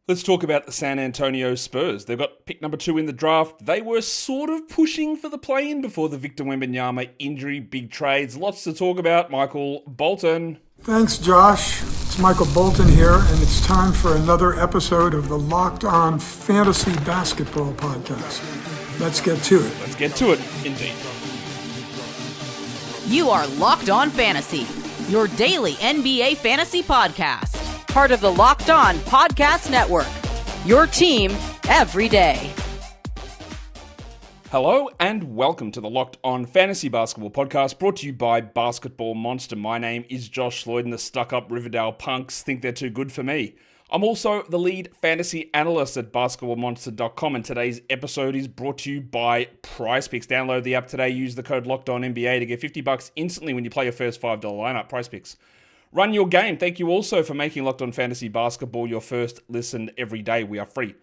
Let's talk about the San Antonio Spurs. They've got pick number 2 in the draft. They were sort of pushing for the play-in before the Victor Wembanyama injury. Big trades. Lots to talk about. Michael Bolton. Thanks, Josh. It's Michael Bolton here, and it's time for another episode of the Locked On Fantasy Basketball Podcast. Let's get to it. Let's get to it, indeed. You are Locked On Fantasy, your daily NBA fantasy podcast. Part of the Locked On Podcast Network, your team every day. Hello and welcome to the Locked On Fantasy Basketball Podcast, brought to you by Basketball Monster. My name is Josh Lloyd, and the stuck-up Riverdale punks think they're too good for me. I'm also the lead fantasy analyst at basketballmonster.com, and today's episode is brought to you by PrizePicks. Download the app today, use the code LOCKEDONNBA to get $50 instantly when you play your first $5 lineup. PrizePicks. Run your game. Thank you also for making Locked On Fantasy Basketball your first listen every day. We are free.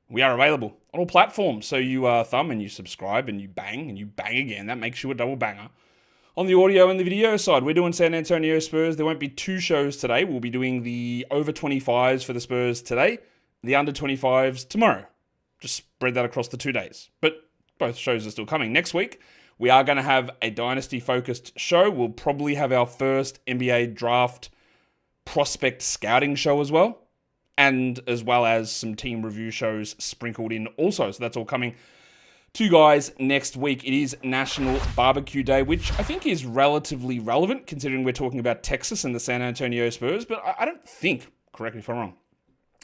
We are available on all platforms. So you thumb and you subscribe and you bang again. That makes you a double banger. On the audio and the video side, we're doing San Antonio Spurs. There won't be 2 shows today. We'll be doing the over 25s for the Spurs today, the under 25s tomorrow. Just spread that across the 2 days. But both shows are still coming. Next week, we are going to have a dynasty-focused show. We'll probably have our first NBA draft prospect scouting show as well. And as well as some team review shows sprinkled in also. So that's all coming to you guys next week. It is National Barbecue Day, which I think is relatively relevant considering we're talking about Texas and the San Antonio Spurs. But I don't think, correct me if I'm wrong,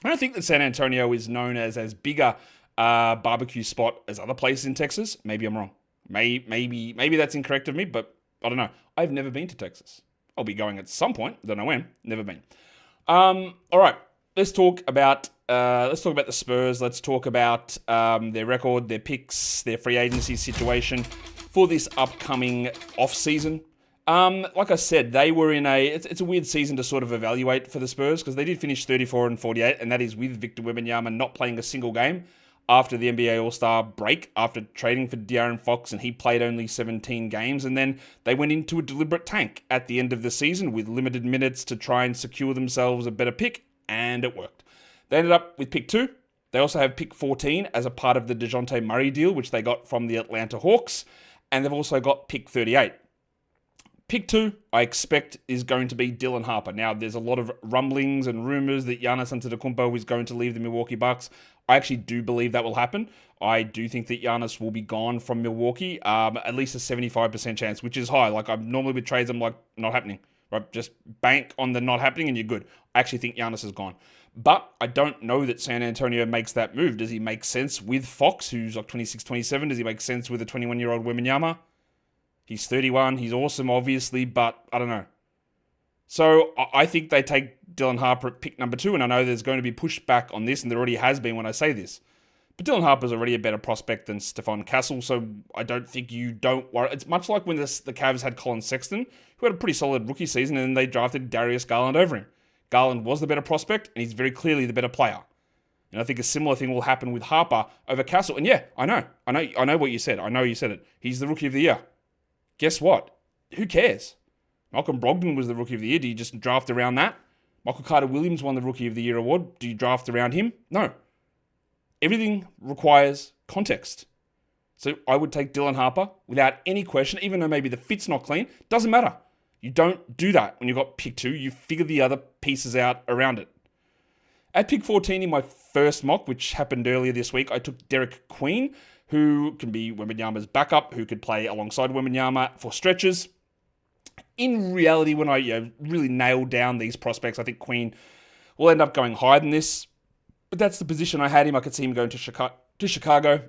I don't think that San Antonio is known as bigger barbecue spot as other places in Texas. Maybe I'm wrong. Maybe that's incorrect of me, but I don't know. I've never been to Texas. I'll be going at some point. Don't know when. Never been. All right. Let's talk about the Spurs. Let's talk about their record, their picks, their free agency situation for this upcoming off season. Like I said, they were in it's a weird season to sort of evaluate for the Spurs because they did finish 34-48, and that is with Victor Wembanyama not playing a single game after the NBA All-Star break, after trading for De'Aaron Fox, and he played only 17 games, and then they went into a deliberate tank at the end of the season with limited minutes to try and secure themselves a better pick, and it worked. They ended up with pick 2. They also have pick 14 as a part of the DeJounte Murray deal, which they got from the Atlanta Hawks, and they've also got pick 38. Pick 2, I expect, is going to be Dylan Harper. Now, there's a lot of rumblings and rumors that Giannis Antetokounmpo is going to leave the Milwaukee Bucks. I actually do believe that will happen. I do think that Giannis will be gone from Milwaukee, at least a 75% chance, which is high. Like, I'm normally with trades, I'm like, not happening. Right? Just bank on the not happening and you're good. I actually think Giannis is gone. But I don't know that San Antonio makes that move. Does he make sense with Fox, who's like 26, 27? Does he make sense with a 21-year-old Wembanyama? He's 31. He's awesome, obviously, but I don't know. So I think they take Dylan Harper at pick number 2, and I know there's going to be pushback on this, and there already has been when I say this. But Dylan Harper's already a better prospect than Stephon Castle, so I don't think you don't worry. It's much like when the Cavs had Colin Sexton, who had a pretty solid rookie season, and then they drafted Darius Garland over him. Garland was the better prospect, and he's very clearly the better player. And I think a similar thing will happen with Harper over Castle. And yeah, I know what you said. I know you said it. He's the rookie of the year. Guess what? Who cares? Malcolm Brogdon was the Rookie of the Year. Do you just draft around that? Michael Carter-Williams won the Rookie of the Year award. Do you draft around him? No. Everything requires context. So I would take Dylan Harper without any question, even though maybe the fit's not clean. Doesn't matter. You don't do that when you've got pick 2. You figure the other pieces out around it. At pick 14 in my first mock, which happened earlier this week, I took Derek Queen, who can be Wembanyama's backup, who could play alongside Wembanyama for stretches. In reality, when I really nailed down these prospects, I think Queen will end up going higher than this. But that's the position I had him. I could see him going to Chicago.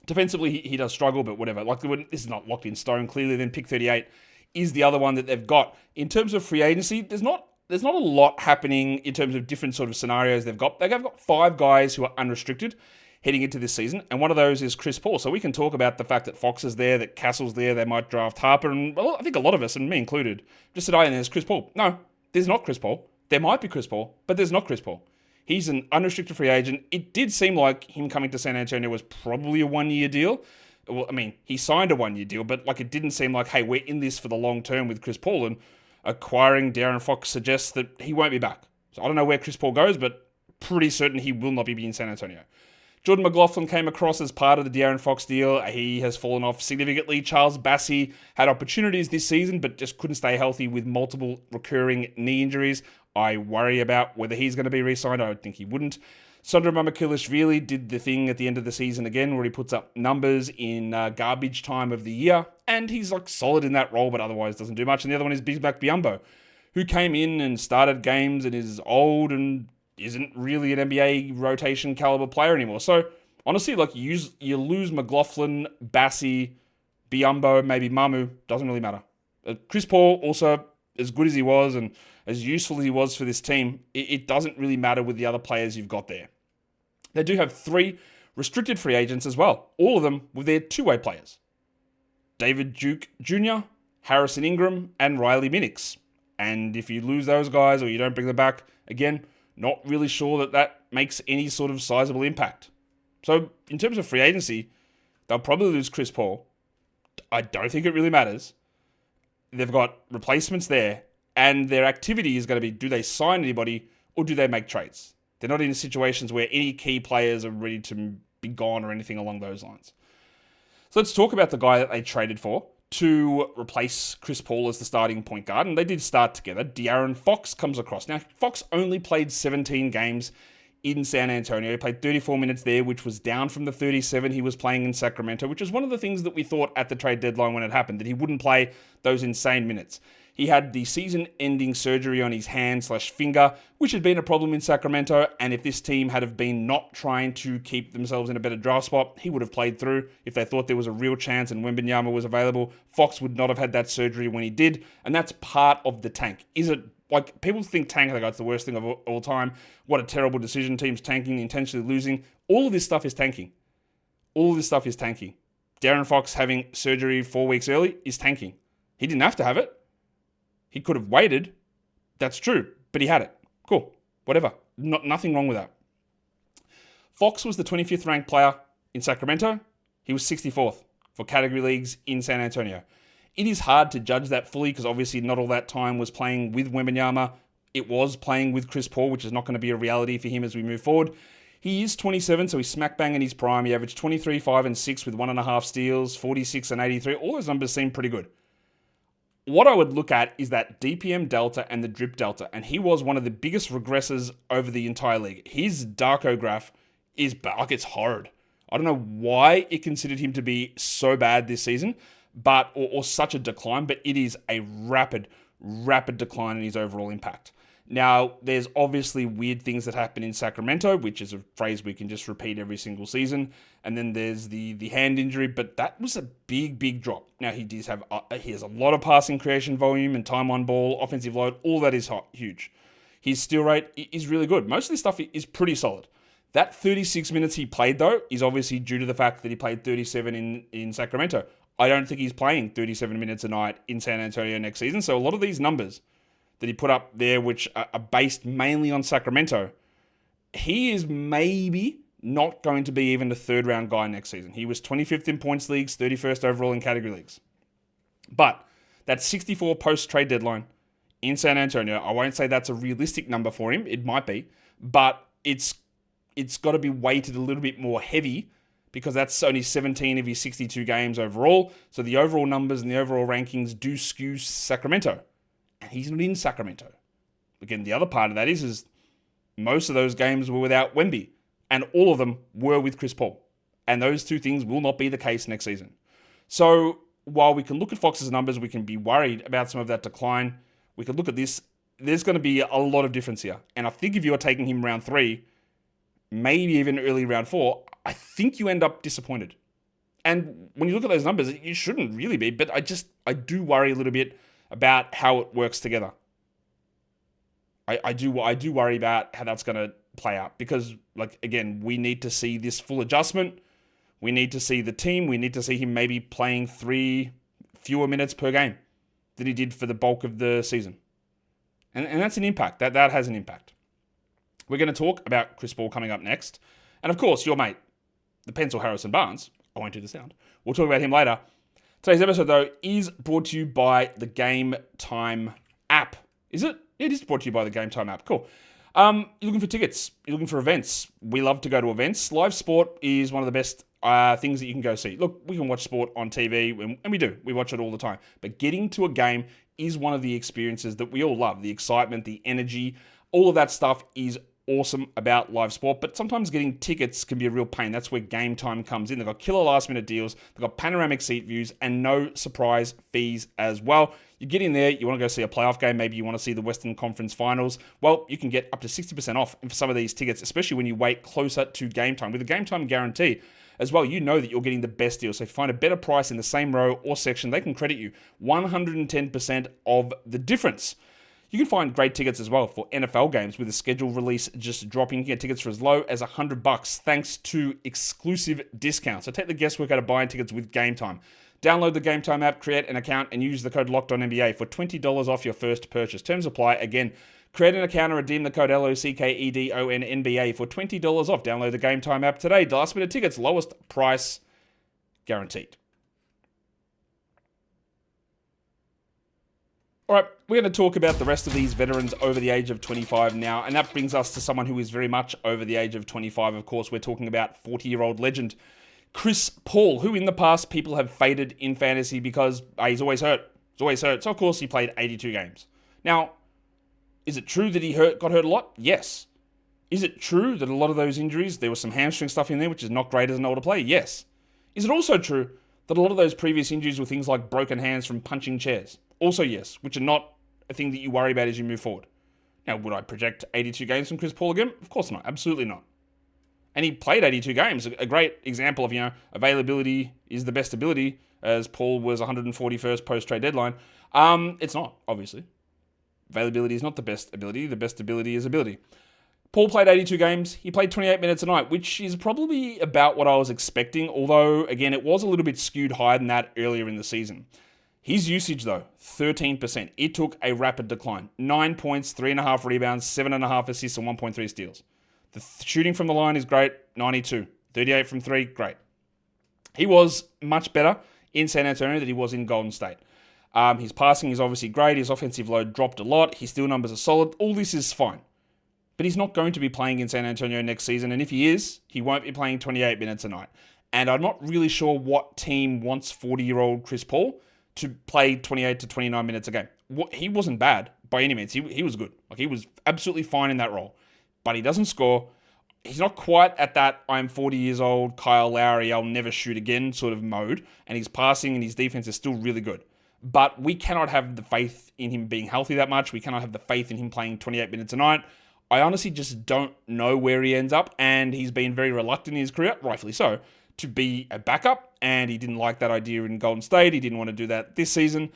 Defensively, he does struggle, but whatever. Like, this is not locked in stone. Clearly, then pick 38 is the other one that they've got. In terms of free agency, there's not a lot happening in terms of different sort of scenarios they've got. They've got 5 guys who are unrestricted heading into this season, and one of those is Chris Paul. So we can talk about the fact that Fox is there, that Castle's there, they might draft Harper, and well, I think a lot of us, and me included, just said, and there's Chris Paul. No, there's not Chris Paul. There might be Chris Paul, but there's not Chris Paul. He's an unrestricted free agent. It did seem like him coming to San Antonio was probably a 1-year deal. Well, I mean, he signed a 1-year deal, but like it didn't seem like, hey, we're in this for the long term with Chris Paul, and acquiring De'Aaron Fox suggests that he won't be back. So I don't know where Chris Paul goes, but pretty certain he will not be in San Antonio. Jordan McLaughlin came across as part of the De'Aaron Fox deal. He has fallen off significantly. Charles Bassey had opportunities this season, but just couldn't stay healthy with multiple recurring knee injuries. I worry about whether he's going to be re-signed. I don't think he wouldn't. Sandro Mamukelashvili did the thing at the end of the season again, where he puts up numbers in garbage time of the year, and he's like solid in that role, but otherwise doesn't do much. And the other one is Bismack Biyombo, who came in and started games and is old and isn't really an NBA rotation caliber player anymore. So honestly, like you lose McLaughlin, Bassey, Biyombo, maybe Mamu, doesn't really matter. Chris Paul, also as good as he was and as useful as he was for this team, it doesn't really matter with the other players you've got there. They do have 3 restricted free agents as well, all of them with their two-way players. David Duke Jr., Harrison Ingram, and Riley Minix. And if you lose those guys or you don't bring them back, again, not really sure that makes any sort of sizable impact. So in terms of free agency, they'll probably lose Chris Paul. I don't think it really matters. They've got replacements there, and their activity is going to be, do they sign anybody or do they make trades? They're not in situations where any key players are ready to be gone or anything along those lines. So let's talk about the guy that they traded for to replace Chris Paul as the starting point guard, and they did start together. De'Aaron Fox comes across. Now, Fox only played 17 games in San Antonio. He played 34 minutes there, which was down from the 37 he was playing in Sacramento, which is one of the things that we thought at the trade deadline when it happened, that he wouldn't play those insane minutes. He had the season-ending surgery on his hand/finger, which had been a problem in Sacramento, and if this team had have been not trying to keep themselves in a better draft spot, he would have played through. If they thought there was a real chance and Wembanyama was available, Fox would not have had that surgery when he did, and that's part of the tank. Is it, like, people think tank, like, it's the worst thing of all time. What a terrible decision, teams tanking, intentionally losing. All of this stuff is tanking. All of this stuff is tanking. De'Aaron Fox having surgery 4 weeks early is tanking. He didn't have to have it. He could have waited. That's true. But he had it. Cool. Whatever. Nothing wrong with that. Fox was the 25th ranked player in Sacramento. He was 64th for category leagues in San Antonio. It is hard to judge that fully because obviously not all that time was playing with Wembanyama. It was playing with Chris Paul, which is not going to be a reality for him as we move forward. He is 27, so he's smack bang in his prime. He averaged 23, 5, and 6 with 1.5 steals, 46 and 83. All those numbers seem pretty good. What I would look at is that DPM delta and the drip delta, and he was one of the biggest regressors over the entire league. His Darko graph is like, it's horrid. I don't know why it considered him to be so bad this season, but or such a decline, but it is a rapid decline in his overall impact. Now, there's obviously weird things that happen in Sacramento, which is a phrase we can just repeat every single season. And then there's the hand injury, but that was a big drop. Now, he has a lot of passing creation volume and time on ball, offensive load, all that is huge. His steal rate is really good. Most of this stuff is pretty solid. That 36 minutes he played, though, is obviously due to the fact that he played 37 in Sacramento. I don't think he's playing 37 minutes a night in San Antonio next season. So a lot of these numbers that he put up there, which are based mainly on Sacramento, he is maybe not going to be even a third-round guy next season. He was 25th in points leagues, 31st overall in category leagues. But that 64 post-trade deadline in San Antonio, I won't say that's a realistic number for him. It might be. But it's got to be weighted a little bit more heavy because that's only 17 of his 62 games overall. So the overall numbers and the overall rankings do skew Sacramento. And he's not in Sacramento. Again, the other part of that is most of those games were without Wemby. And all of them were with Chris Paul. And those two things will not be the case next season. So while we can look at Fox's numbers, we can be worried about some of that decline. We can look at this. There's going to be a lot of difference here. And I think if you're taking him round 3, maybe even early round 4, I think you end up disappointed. And when you look at those numbers, you shouldn't really be. But I do worry a little bit about how it works together. I do worry about how that's going to play out because, like, again, we need to see this full adjustment. We need to see the team. We need to see him maybe playing 3 fewer minutes per game than he did for the bulk of the season. And that's an impact. That has an impact. We're going to talk about Chris Paul coming up next. And, of course, your mate, the Pencil Harrison Barnes. I won't do the sound. We'll talk about him later. Today's episode, though, is brought to you by the Game Time app. Is it? It is brought to you by the Game Time app. Cool. You're looking for tickets. You're looking for events. We love to go to events. Live sport is one of the best things that you can go see. Look, we can watch sport on TV, and we do. We watch it all the time. But getting to a game is one of the experiences that we all love. The excitement, the energy, all of that stuff is awesome about live sport, but sometimes getting tickets can be a real pain. That's where Game Time comes in. They've got killer last minute deals, they've got panoramic seat views, and no surprise fees as well. You get in there, you want to go see a playoff game, maybe you want to see the Western Conference Finals. Well, you can get up to 60% off for some of these tickets, especially when you wait closer to Game Time. With a Game Time guarantee as well, you know that you're getting the best deal. So if you find a better price in the same row or section, they can credit you 110% of the difference. You can find great tickets as well for NFL games with the schedule release just dropping. You can get tickets for as low as $100 thanks to exclusive discounts. So take the guesswork out of buying tickets with Game Time. Download the Game Time app, create an account, and use the code LOCKEDONNBA for $20 off your first purchase. Terms apply. Again, create an account and redeem the code LOCKEDONNBA for $20 off. Download the Game Time app today. Last minute tickets, lowest price guaranteed. All right, we're going to talk about the rest of these veterans over the age of 25 now, and that brings us to someone who is very much over the age of 25. Of course, we're talking about 40-year-old legend Chris Paul, who in the past people have faded in fantasy because he's always hurt. He's always hurt. So, of course, he played 82 games. Now, is it true that he got hurt a lot? Yes. Is it true that a lot of those injuries, there was some hamstring stuff in there, which is not great as an older player? Yes. Is it also true that a lot of those previous injuries were things like broken hands from punching chairs? Also yes, which are not a thing that you worry about as you move forward. Now, would I project 82 games from Chris Paul again? Of course not. Absolutely not. And he played 82 games. A great example of, availability is the best ability, as Paul was 141st post-trade deadline. It's not, obviously. Availability is not the best ability. The best ability is ability. Paul played 82 games. He played 28 minutes a night, which is probably about what I was expecting, although, again, it was a little bit skewed higher than that earlier in the season. His usage, though, 13%. It took a rapid decline. 9 points, 3.5 rebounds, 7.5 assists, and 1.3 steals. The shooting from the line is great, 92. 38 from 3, great. He was much better in San Antonio than he was in Golden State. His passing is obviously great. His offensive load dropped a lot. His steal numbers are solid. All this is fine. But he's not going to be playing in San Antonio next season, and if he is, he won't be playing 28 minutes a night. And I'm not really sure what team wants 40-year-old Chris Paul to play 28 to 29 minutes a game. He wasn't bad by any means. He was good. He was absolutely fine in that role. But he doesn't score. He's not quite at that I'm 40 years old, Kyle Lowry, I'll never shoot again sort of mode. And his passing and his defense is still really good. But we cannot have the faith in him being healthy that much. We cannot have the faith in him playing 28 minutes a night. I honestly just don't know where he ends up. And he's been very reluctant in his career, rightfully so, to be a backup, and he didn't like that idea in Golden State. He didn't want to do that this season.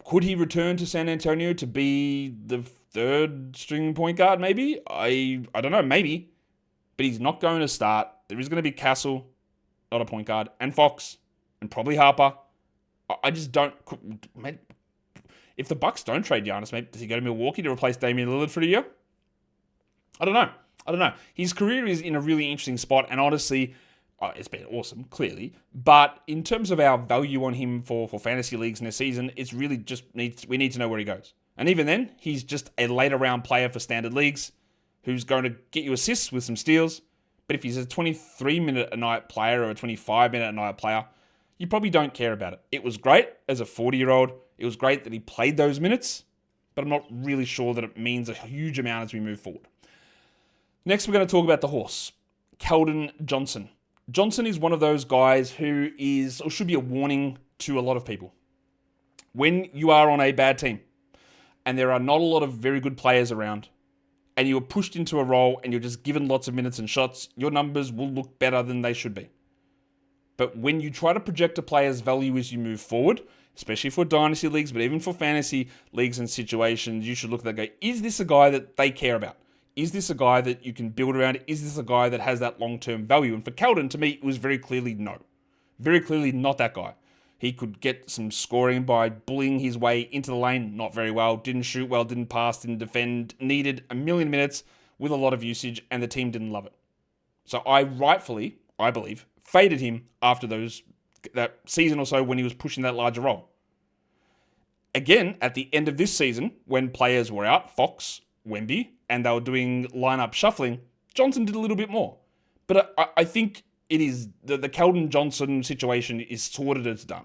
Could he return to San Antonio to be the third string point guard, maybe? I don't know, maybe. But he's not going to start. There is going to be Castle, not a point guard, and Fox, and probably Harper. I just don't... If the Bucks don't trade Giannis, maybe does he go to Milwaukee to replace Damian Lillard for a year? I don't know. His career is in a really interesting spot, and honestly... it's been awesome, clearly. But in terms of our value on him for fantasy leagues in this season, it's really just we need to know where he goes. And even then, he's just a later round player for standard leagues who's going to get you assists with some steals. But if he's a 23-minute-a-night player or a 25-minute-a-night player, you probably don't care about it. It was great as a 40-year-old. It was great that he played those minutes, but I'm not really sure that it means a huge amount as we move forward. Next, we're going to talk about the horse, Keldon Johnson. Johnson is one of those guys who is, or should be a warning to a lot of people. When you are on a bad team and there are not a lot of very good players around and you are pushed into a role and you're just given lots of minutes and shots, your numbers will look better than they should be. But when you try to project a player's value as you move forward, especially for dynasty leagues, but even for fantasy leagues and situations, you should look at that guy. Is this a guy that they care about? Is this a guy that you can build around? Is this a guy that has that long-term value? And for Keldon, to me, it was very clearly no. Very clearly not that guy. He could get some scoring by bullying his way into the lane, not very well, didn't shoot well, didn't pass, didn't defend, needed a million minutes with a lot of usage, and the team didn't love it. So I rightfully, I believe, faded him after that season or so when he was pushing that larger role. Again, at the end of this season, when players were out, Fox, Wemby, and they were doing lineup shuffling, Johnson did a little bit more. But I think it is the Keldon Johnson situation is sorted, it's done.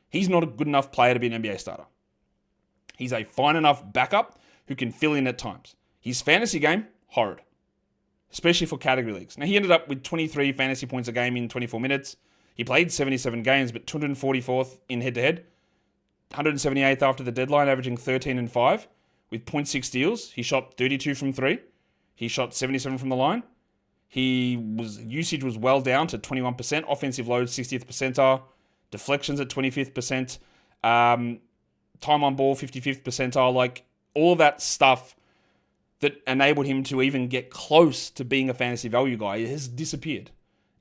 He's not a good enough player to be an NBA starter. He's a fine enough backup who can fill in at times. His fantasy game, horrid. Especially for category leagues. Now, he ended up with 23 fantasy points a game in 24 minutes. He played 77 games, but 244th in head-to-head. 178th after the deadline, averaging 13 and 5 with 0.6 steals. He shot 32 from 3. He shot 77 from the line. Usage was well down to 21%. Offensive load, 60th percentile. Deflections at 25th percent. Time on ball, 55th percentile. Like, all of that stuff that enabled him to even get close to being a fantasy value guy has disappeared.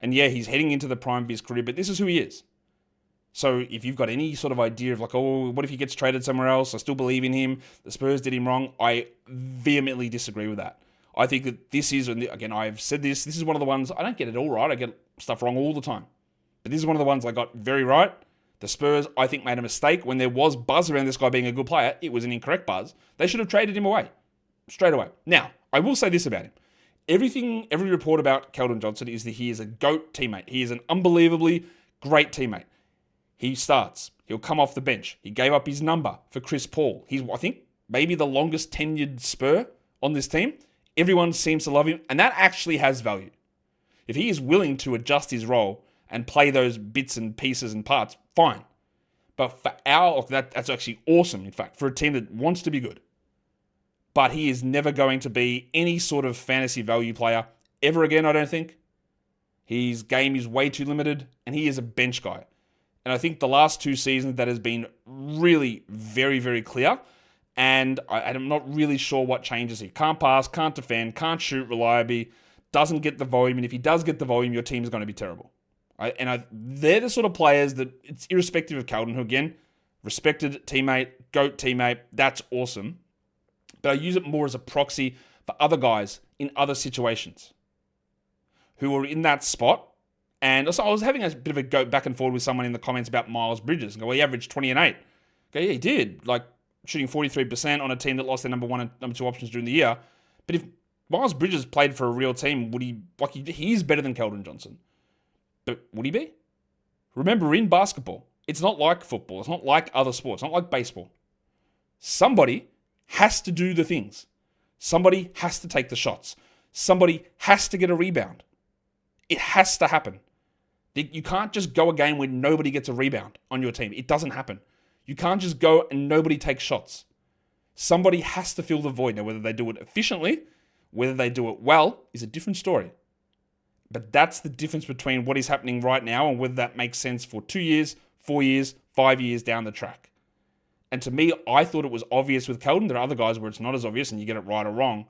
And yeah, he's heading into the prime of his career, but this is who he is. So if you've got any sort of idea of like, oh, what if he gets traded somewhere else? I still believe in him. The Spurs did him wrong. I vehemently disagree with that. I think that this is, and again, I've said this is one of the ones, I don't get it all right. I get stuff wrong all the time. But this is one of the ones I got very right. The Spurs, I think, made a mistake. When there was buzz around this guy being a good player, it was an incorrect buzz. They should have traded him away. Straight away. Now, I will say this about him. Every report about Keldon Johnson is that he is a GOAT teammate. He is an unbelievably great teammate. He starts. He'll come off the bench. He gave up his number for Chris Paul. He's, I think, maybe the longest tenured Spur on this team. Everyone seems to love him, and that actually has value. If he is willing to adjust his role and play those bits and pieces and parts, fine. But for that's actually awesome, in fact, for a team that wants to be good. But he is never going to be any sort of fantasy value player ever again, I don't think. His game is way too limited, and he is a bench guy. And I think the last 2 seasons that has been really very, very clear. And I'm not really sure what changes here. Can't pass, can't defend, can't shoot reliably, doesn't get the volume. And if he does get the volume, your team is going to be terrible. They're the sort of players that, it's irrespective of Keldon, who again, respected teammate, GOAT teammate, that's awesome. But I use it more as a proxy for other guys in other situations who are in that spot. And also, I was having a bit of a go back and forward with someone in the comments about Miles Bridges. And go, well, he averaged 20 and 8. Go, yeah, he did. Like, shooting 43% on a team that lost their number 1 and number 2 options during the year. But if Miles Bridges played for a real team, would he, he's better than Keldon Johnson. But would he be? Remember, in basketball, it's not like football. It's not like other sports. It's not like baseball. Somebody has to do the things. Somebody has to take the shots. Somebody has to get a rebound. It has to happen. You can't just go a game where nobody gets a rebound on your team. It doesn't happen. You can't just go and nobody takes shots. Somebody has to fill the void. Now, whether they do it efficiently, whether they do it well, is a different story. But that's the difference between what is happening right now and whether that makes sense for 2 years, 4 years, 5 years down the track. And to me, I thought it was obvious with Keldon. There are other guys where it's not as obvious and you get it right or wrong.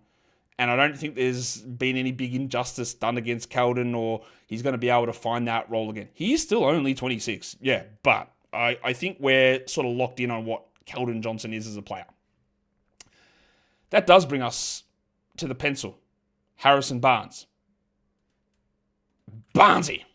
And I don't think there's been any big injustice done against Keldon or he's going to be able to find that role again. He is still only 26, yeah, but I think we're sort of locked in on what Keldon Johnson is as a player. That does bring us to the pencil. Harrison Barnes. Barnesy.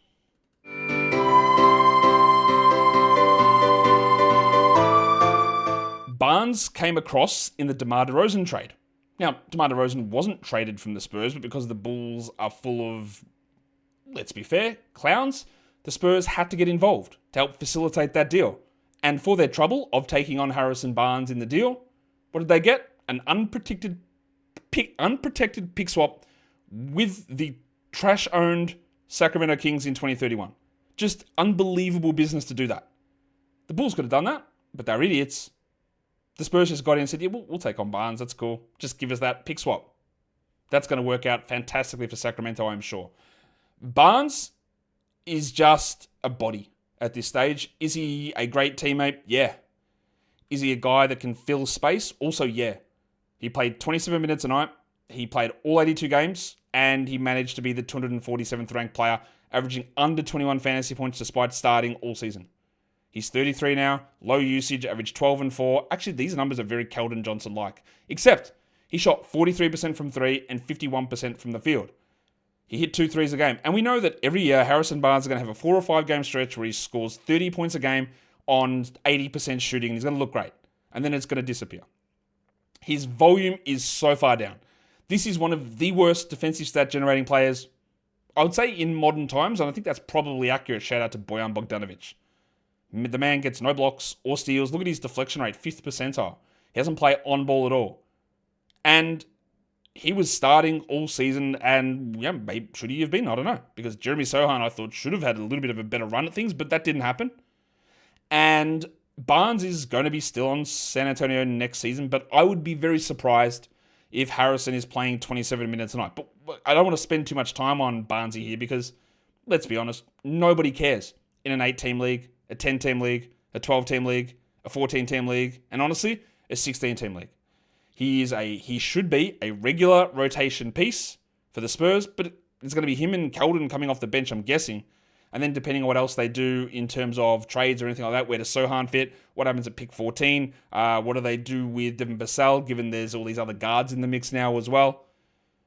Barnes came across in the DeMar DeRozan trade. Now, DeMar DeRozan wasn't traded from the Spurs, but because the Bulls are full of, let's be fair, clowns, the Spurs had to get involved to help facilitate that deal. And for their trouble of taking on Harrison Barnes in the deal, what did they get? An unprotected pick swap with the trash-owned Sacramento Kings in 2031. Just unbelievable business to do that. The Bulls could have done that, but they're idiots. The Spurs just got in and said, yeah, we'll take on Barnes. That's cool. Just give us that pick swap. That's going to work out fantastically for Sacramento, I'm sure. Barnes is just a body at this stage. Is he a great teammate? Yeah. Is he a guy that can fill space? Also, yeah. He played 27 minutes a night. He played all 82 games, and he managed to be the 247th ranked player, averaging under 21 fantasy points despite starting all season. He's 33 now, low usage, averaged 12 and 4. Actually, these numbers are very Keldon Johnson-like, except he shot 43% from 3 and 51% from the field. He hit 2 threes a game. And we know that every year, Harrison Barnes is going to have a 4 or 5 game stretch where he scores 30 points a game on 80% shooting, and he's going to look great. And then it's going to disappear. His volume is so far down. This is one of the worst defensive stat generating players, I would say, in modern times, and I think that's probably accurate. Shout out to Bojan Bogdanovic. The man gets no blocks or steals. Look at his deflection rate, 5th percentile. He doesn't play on ball at all. And he was starting all season, and yeah, maybe should he have been? I don't know. Because Jeremy Sohan, I thought, should have had a little bit of a better run at things, but that didn't happen. And Barnes is going to be still on San Antonio next season, but I would be very surprised if Harrison is playing 27 minutes a night. But I don't want to spend too much time on Barnesy here because, let's be honest, nobody cares in an 8-team league, a 10-team league, a 12-team league, a 14-team league, and honestly, a 16-team league. He should be a regular rotation piece for the Spurs, but it's going to be him and Keldon coming off the bench, I'm guessing. And then depending on what else they do in terms of trades or anything like that, where does Sohan fit? What happens at pick 14? What do they do with Devin Vassell, given there's all these other guards in the mix now as well?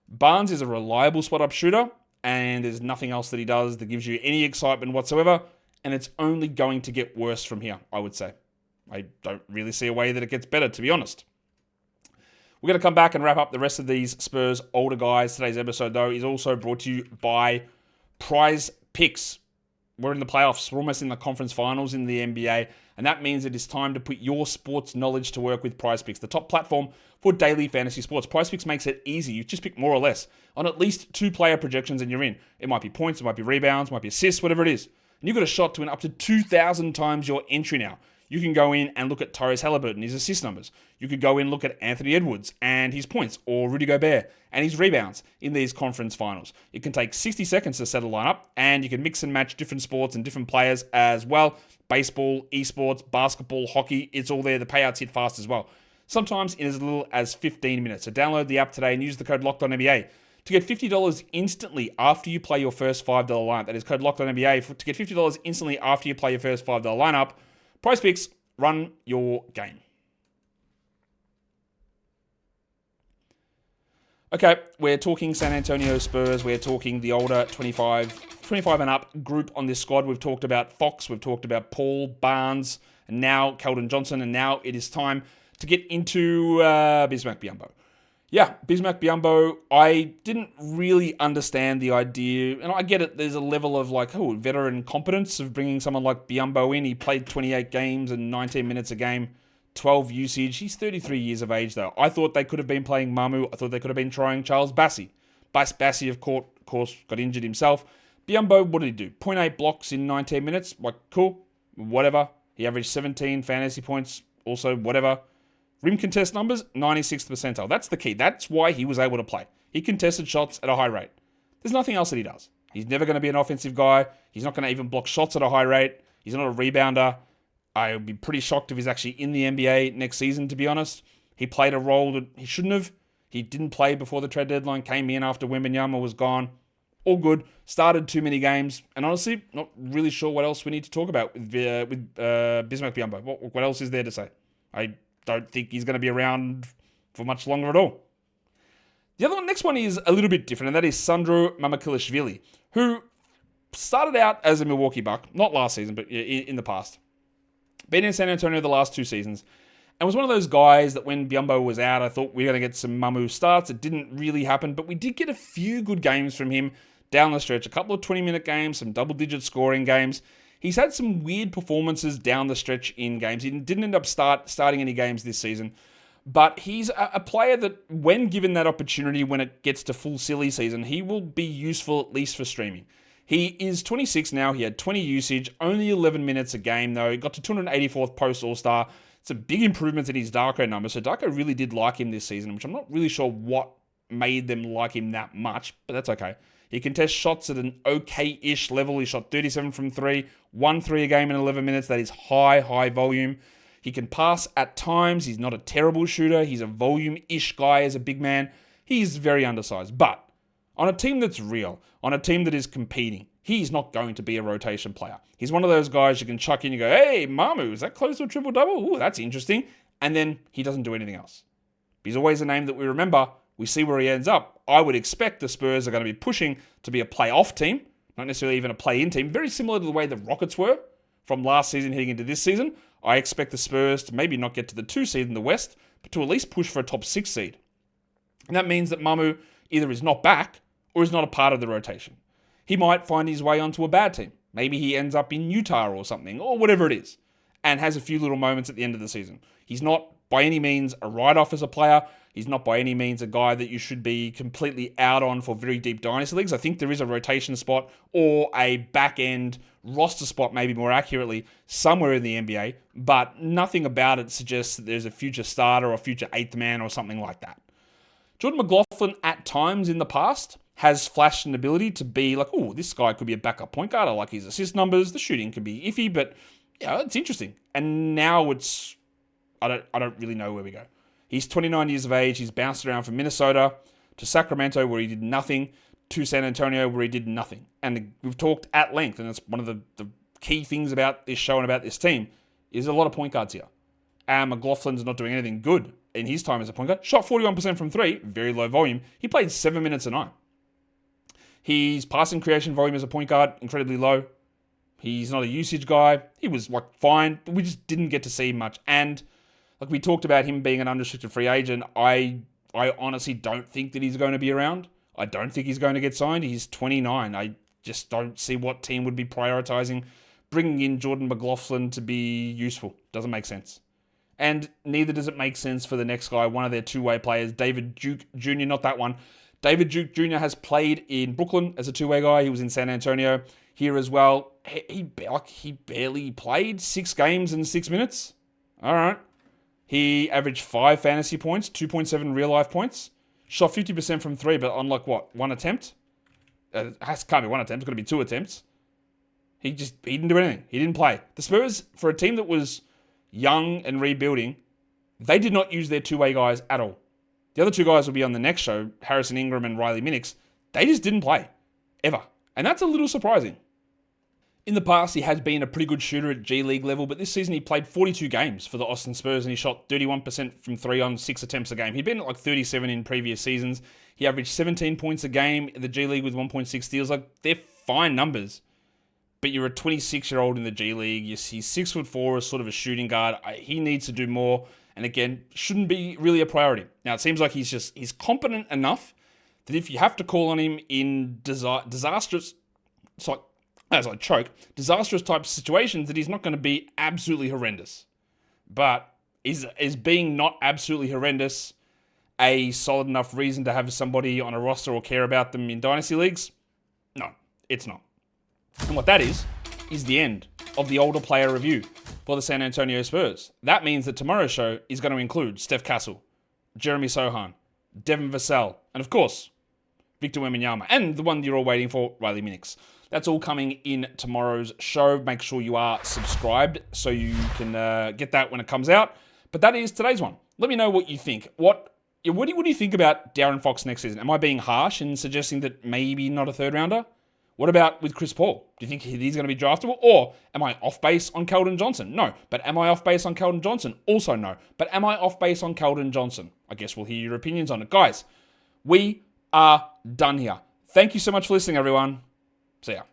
Barnes is a reliable spot-up shooter, and there's nothing else that he does that gives you any excitement whatsoever, and it's only going to get worse from here, I would say. I don't really see a way that it gets better, to be honest. We're going to come back and wrap up the rest of these Spurs older guys. Today's episode, though, is also brought to you by Prize Picks. We're in the playoffs. We're almost in the conference finals in the NBA, and that means it is time to put your sports knowledge to work with Prize Picks, the top platform for daily fantasy sports. Prize Picks makes it easy. You just pick more or less on at least 2 player projections and you're in. It might be points, it might be rebounds, it might be assists, whatever it is. And you've got a shot to win up to 2,000 times your entry now. You can go in and look at Tyrese Halliburton, his assist numbers. You could go in and look at Anthony Edwards and his points, or Rudy Gobert and his rebounds in these conference finals. It can take 60 seconds to set a lineup, and you can mix and match different sports and different players as well. Baseball, esports, basketball, hockey, it's all there. The payouts hit fast as well. Sometimes in as little as 15 minutes. So download the app today and use the code LOCKEDONNBA to get $50 instantly after you play your first $5 lineup. That is code LOCKEDONNBA to get $50 instantly after you play your first $5 lineup. Prize Picks, run your game. Okay, we're talking San Antonio Spurs. We're talking the older 25 and up group on this squad. We've talked about Fox. We've talked about Paul, Barnes, and now Keldon Johnson. And now it is time to get into Bismack Biyombo. Yeah, Bismack Biyombo, I didn't really understand the idea, and I get it, there's a level of veteran competence of bringing someone like Biyombo in. He played 28 games and 19 minutes a game, 12 usage. He's 33 years of age, though. I thought they could have been playing Mamu. I thought they could have been trying Charles Bassey. Bassey, of course, got injured himself. Biyombo, what did he do? 0.8 blocks in 19 minutes. Cool, whatever. He averaged 17 fantasy points, also whatever. Rim contest numbers, 96th percentile. That's the key. That's why he was able to play. He contested shots at a high rate. There's nothing else that he does. He's never going to be an offensive guy. He's not going to even block shots at a high rate. He's not a rebounder. I would be pretty shocked if he's actually in the NBA next season, to be honest. He played a role that he shouldn't have. He didn't play before the trade deadline, came in after Wembanyama was gone. All good. Started too many games. And honestly, not really sure what else we need to talk about with Bismack Biyombo. What else is there to say? I don't think he's going to be around for much longer at all. The next one is a little bit different, and that is Sandro Mamukelashvili, who started out as a Milwaukee Buck, not last season, but in the past. Been in San Antonio the last 2 seasons, and was one of those guys that when Biyombo was out, I thought we were going to get some Mamu starts. It didn't really happen, but we did get a few good games from him down the stretch. A couple of 20-minute games, some double-digit scoring games. He's had some weird performances down the stretch in games. He didn't end up starting any games this season. But he's a player that, when given that opportunity, when it gets to full silly season, he will be useful at least for streaming. He is 26 now. He had 20 usage, only 11 minutes a game, though. He got to 284th post-All-Star. It's a big improvement in his Darko number. So Darko really did like him this season, which I'm not really sure what made them like him that much, but that's okay. He contests shots at an okay-ish level. He shot 37 from 3, 1 3 a game in 11 minutes. That is high volume. He can pass at times. He's not a terrible shooter. He's a volume-ish guy as a big man. He's very undersized. But on a team that's real, on a team that is competing, he's not going to be a rotation player. He's one of those guys you can chuck in and go, hey, Mamu, is that close to a triple-double? Ooh, that's interesting. And then he doesn't do anything else. He's always a name that we remember. We see where he ends up. I would expect the Spurs are going to be pushing to be a playoff team, not necessarily even a play-in team, very similar to the way the Rockets were from last season heading into this season. I expect the Spurs to maybe not get to the 2 seed in the West, but to at least push for a top 6 seed. And that means that Mamu either is not back or is not a part of the rotation. He might find his way onto a bad team. Maybe he ends up in Utah or something, or whatever it is, and has a few little moments at the end of the season. He's not by any means a write-off as a player. He's not by any means a guy that you should be completely out on for very deep dynasty leagues. I think there is a rotation spot or a back-end roster spot, maybe more accurately, somewhere in the NBA, but nothing about it suggests that there's a future starter or a future eighth man or something like that. Jordan McLaughlin, at times in the past, has flashed an ability to be like, oh, this guy could be a backup point guard. I like his assist numbers. The shooting can be iffy, but yeah, it's interesting. And now it's, I don't really know where we go. He's 29 years of age. He's bounced around from Minnesota to Sacramento, where he did nothing, to San Antonio, where he did nothing. And we've talked at length, and it's one of the key things about this show and about this team, is a lot of point guards here. And McLaughlin's not doing anything good in his time as a point guard. Shot 41% from three, very low volume. He played 7 minutes a night. His passing creation volume as a point guard, incredibly low. He's not a usage guy. He was fine, but we just didn't get to see much. And we talked about him being an unrestricted free agent. I honestly don't think that he's going to be around. I don't think he's going to get signed. He's 29. I just don't see what team would be prioritizing bringing in Jordan McLaughlin to be useful. Doesn't make sense. And neither does it make sense for the next guy, one of their two-way players, David Duke Jr., not that one. David Duke Jr. has played in Brooklyn as a two-way guy. He was in San Antonio here as well. He barely played 6 games in 6 minutes. All right. He averaged 5 fantasy points, 2.7 real-life points. Shot 50% from 3, but on one attempt? Can't be one attempt. It's got to be 2 attempts. He didn't do anything. He didn't play. The Spurs, for a team that was young and rebuilding, they did not use their two-way guys at all. The other 2 guys will be on the next show, Harrison Ingram and Riley Minix. They just didn't play, ever. And that's a little surprising. In the past, he has been a pretty good shooter at G League level, but this season he played 42 games for the Austin Spurs and he shot 31% from 3 on 6 attempts a game. He'd been at 37 in previous seasons. He averaged 17 points a game in the G League with 1.6 steals. They're fine numbers. But you're a 26-year-old in the G League. He's 6'4", as sort of a shooting guard. He needs to do more. And again, shouldn't be really a priority. Now, it seems like he's competent enough that if you have to call on him in disastrous type situations, that he's not going to be absolutely horrendous. But is being not absolutely horrendous a solid enough reason to have somebody on a roster or care about them in dynasty leagues? No, it's not. And what that is the end of the older player review for the San Antonio Spurs. That means that tomorrow's show is going to include Steph Castle, Jeremy Sohan, Devin Vassell, and of course, Victor Wembanyama, and the one you're all waiting for, Riley Minix. That's all coming in tomorrow's show. Make sure you are subscribed so you can get that when it comes out. But that is today's one. Let me know what you think. What do you think about De'Aaron Fox next season? Am I being harsh in suggesting that maybe not a third rounder? What about with Chris Paul? Do you think he's going to be draftable? Or am I off base on Keldon Johnson? No. But am I off base on Keldon Johnson? Also no. But am I off base on Keldon Johnson? I guess we'll hear your opinions on it. Guys, we are done here. Thank you so much for listening, everyone. See ya.